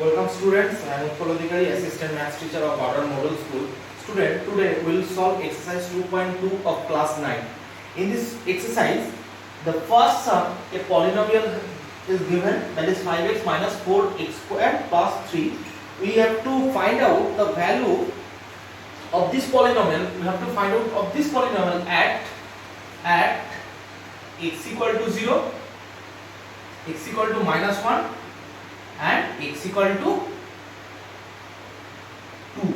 Welcome students, I am Utpal Adhikari, assistant maths teacher of Modern Model School. Student, today we will solve exercise 2.2 of class 9. In this exercise, the first sum, a polynomial is given, that is 5x minus 4x squared plus 3. We have to find out the value of this polynomial. We have to find out of this polynomial at x equal to 0, x equal to minus 1 and x equal to 2.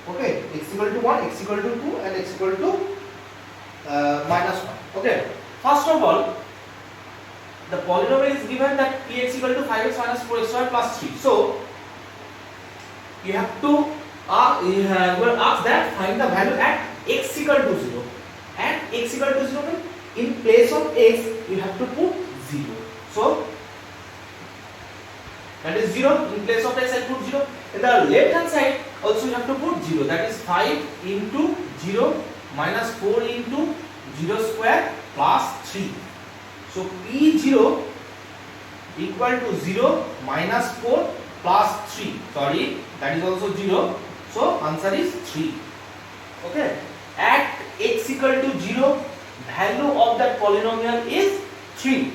Okay, x equal to 1, x equal to 2 and x equal to minus 1. Okay, first of all, the polynomial is given that px equal to 5x minus 4x squared plus 3. So you have to ask that find the value at x equal to 0. At x equal to 0 means in place of x you have to put 0. So that is 0. In place of x I put 0. In the left hand side also you have to put 0. That is 5 into 0 minus 4 into 0 square plus 3. So P0 equal to 0 minus 4 plus 3. Sorry, that is also 0. So answer is 3. Okay. At x equal to 0, value of that polynomial is 3.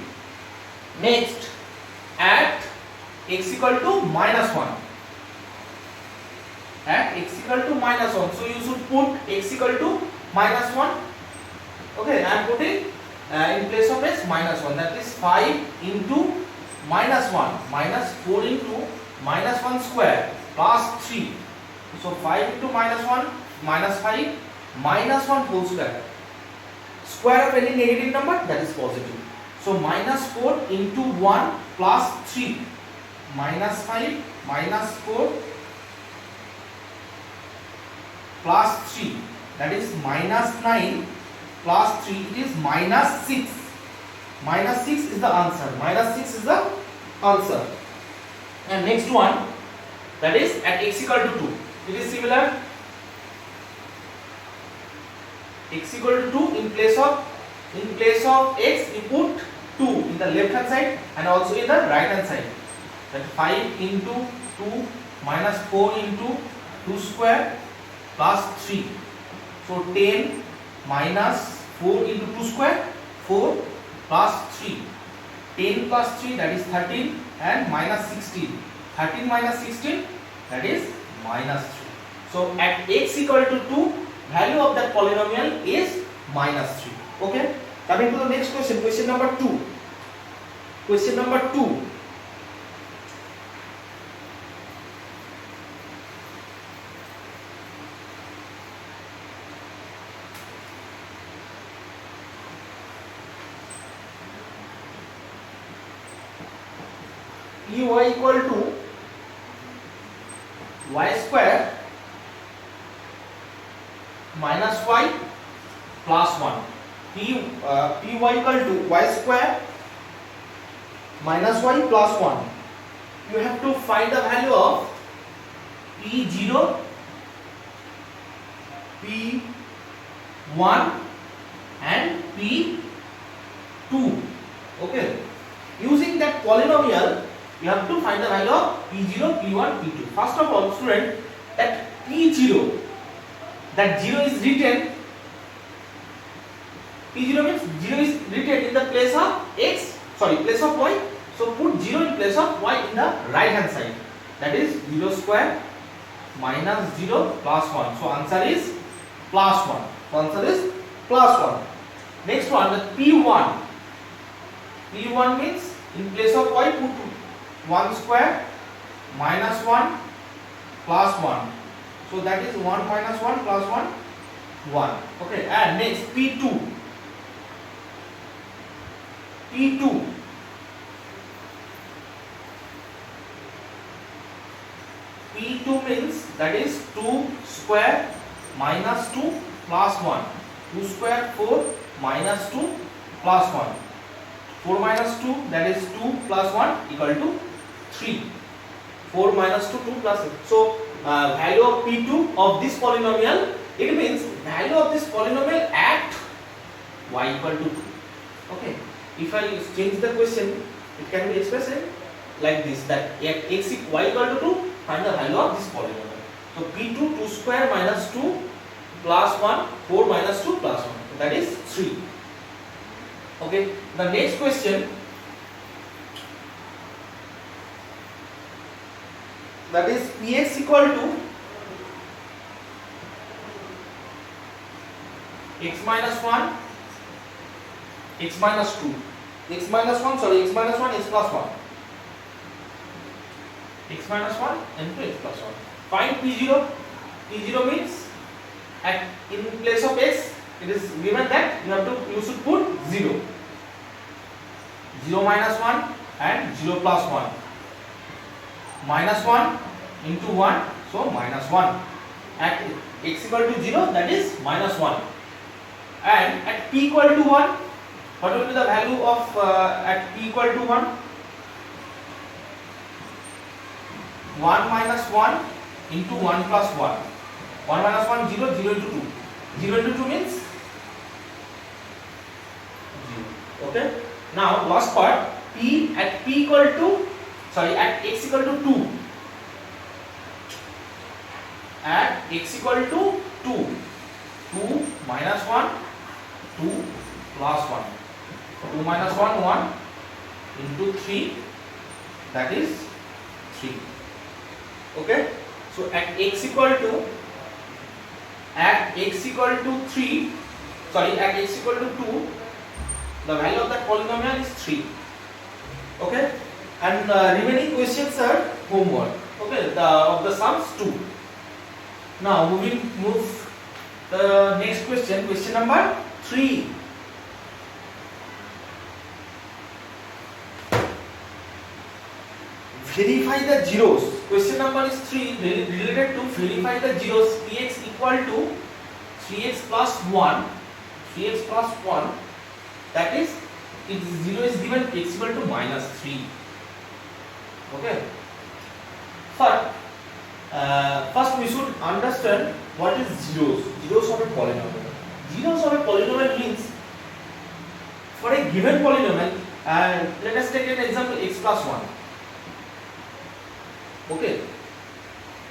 Next, at x equal to minus 1. At x equal to minus 1. So you should put x equal to minus 1. Okay, I am putting in place of x minus 1. That is 5 into minus 1 minus 4 into minus 1 square plus 3. So 5 into minus 1 minus 5 minus 1 whole square. Square of any negative number, that is positive. So minus 4 into 1 plus 3. Minus 5 minus 4 plus 3, that is minus 9 plus 3, it is minus 6. Minus 6 is the answer. Minus 6 is the answer. And next one, that is at x equal to 2. It is similar. X equal to 2, in place of x you put 2 in the left hand side and also in the right hand side. That 5 into 2 minus 4 into 2 square plus 3. So 10 minus 4 into 2 square, 4 plus 3. 10 plus 3, that is 13 and minus 16. 13 minus 16, that is minus 3. So at x equal to 2, value of that polynomial is minus 3. Okay. Coming to the next question, question number 2. Question number 2. Py equal to y square minus y plus 1. Py equal to y square minus y plus 1. You have to find the value of P0, P1 and P2. Okay. Using that polynomial, you have to find the value of P0, P1, P2. First of all, student, that P0, that 0 is written, P0 means 0 is written in the place of x, place of y. So put 0 in place of y in the right hand side. That is 0 square minus 0 plus 1. So answer is plus 1. So answer is plus 1. Next one, the P1. P1 means in place of y put 1 square minus 1 plus 1. So that is 1 minus 1 plus 1, 1. Okay, and next P2. P2. P2 means that is 2 square minus 2 plus 1. 2 square 4 minus 2 plus 1. 4 minus 2, that is 2 plus 1 equal to 3. 4 minus 2, 2 plus 8. So value of P2 of this polynomial, it means value of this polynomial at y equal to 2. Okay. If I change the question, it can be expressed like this, that x y equal to 2, find the value of this polynomial. So p2 2 square minus 2 plus 1, 4 minus 2 plus 1, so that is 3. Okay, the next question, that is px equal to x minus 1, x minus 2, x minus 1, sorry, x minus 1, x plus 1, x minus 1 into x plus 1. Find p0. P0 means in place of x, it is given that you should put 0. 0 minus 1 and 0 plus 1. Minus 1 into 1, so minus 1. At x equal to 0, that is minus 1. And at p equal to 1, what will be the value of at p equal to 1? 1 minus 1 into 1 plus 1. 1 minus 1, 0, 0 into 2. 0 into 2 means 0. Okay. Now last part, at x equal to 2. At x equal to 2. 2 minus 1, 2 plus 1. 2 minus 1, 1 into 3, that is 3. Okay. So at x equal to 3, sorry, at x equal to 2, the value of that polynomial is 3. Okay. And remaining questions are homework. Okay. Of the sums 2. Now move the next question. Question number 3. Verify the zeros. Question number is 3 related to verify the zeros. Px equal to 3x plus 1. 3x plus 1. That is, if 0 is given, x equal to minus 3. Okay. First we should understand what is zeros. Zeros of a polynomial. Zeros of a polynomial means for a given polynomial. Let us take an example, x plus 1. Okay.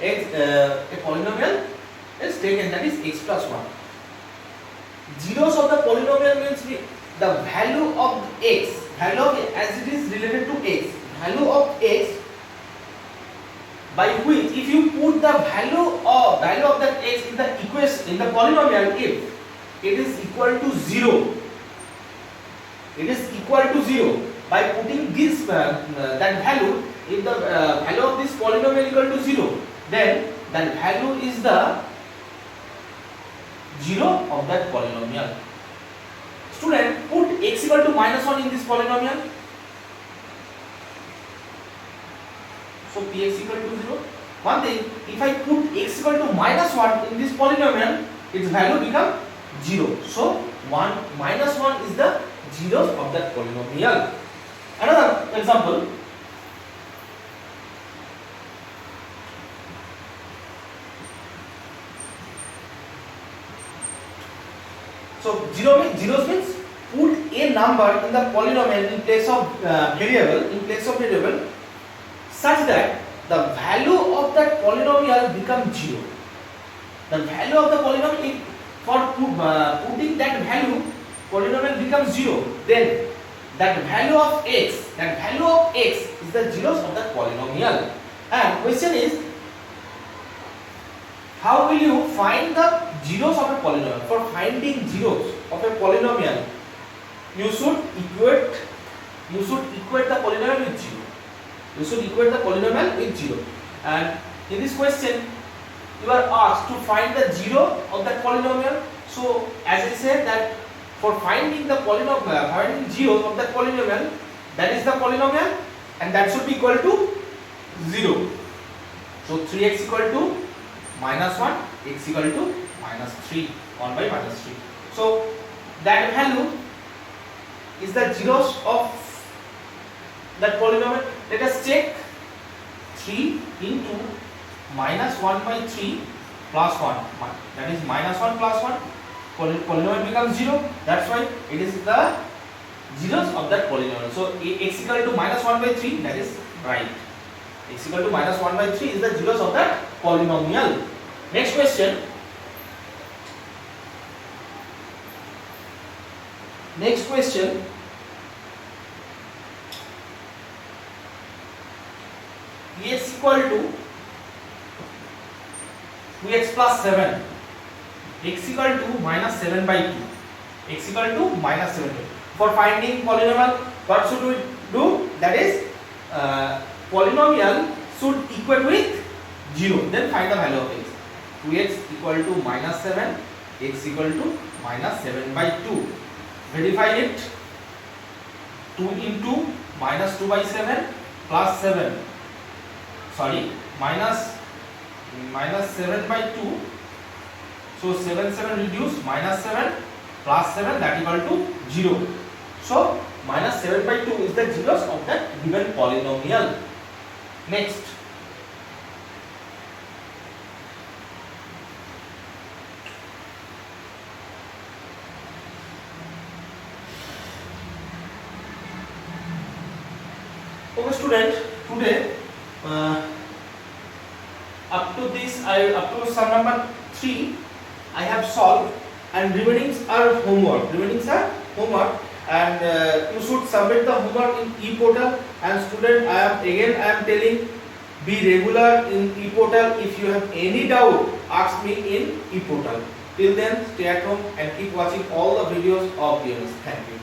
A polynomial is taken, that is x plus 1. Zeros of the polynomial means the value of x, as it is related to x, value of x, by which if you put the value of that x in the equation, in the polynomial, if it is equal to 0, by putting this that value, if the value of this polynomial equal to 0, then that value is the 0 of that polynomial. Student, put x equal to minus 1 in this polynomial. So px equal to 0. One thing, if I put x equal to minus 1 in this polynomial, its value become 0. So minus 1 is the zeros of that polynomial. Another example. So zeros means put a number in the polynomial in place of variable, such that the value of that polynomial becomes 0. The value of the polynomial, for putting that value, polynomial becomes 0. Then that value of x is the zeros of that polynomial. And question is, how will you find the zeros of a polynomial? For finding zeros of a polynomial, you should equate the polynomial with 0. You should equate the polynomial with 0. And in this question, you are asked to find the zero of that polynomial. So, as I said, that for finding the polynomial, finding zeros of that polynomial, that is the polynomial, and that should be equal to 0. So 3x equal to minus 1, x equal to minus 3, 1 by minus 3. So that value is the zeros of that polynomial. Let us check. 3 into minus 1 by 3 plus 1, that is minus 1 plus 1, polynomial becomes 0. That's why it is the zeros of that polynomial. So x equal to minus 1 by 3, that is Right. X equal to minus 1 by 3 is the zeros of that polynomial. Next question. Next question. X equal to 2x plus 7. X equal to minus 7 by 2. X equal to minus 7 by 2. For finding polynomial, what should we do? That is, polynomial should equate with 0. Then find the value of x. 2x equal to minus 7. X equal to minus 7 by 2. Verify it. 2 into minus 2 by 7 plus 7. Sorry, minus 7 by 2. So 7 reduce, minus 7 plus 7, that equal to 0. So minus 7 by 2 is the zeros of that given polynomial. Next. Okay student, today up to sum number 3 I have solved, and remainings are homework. And you should submit the homework in ePortal. And student, I am telling, be regular in ePortal. If you have any doubt, ask me in ePortal. Till then, stay at home and keep watching all the videos of DMS. Thank you.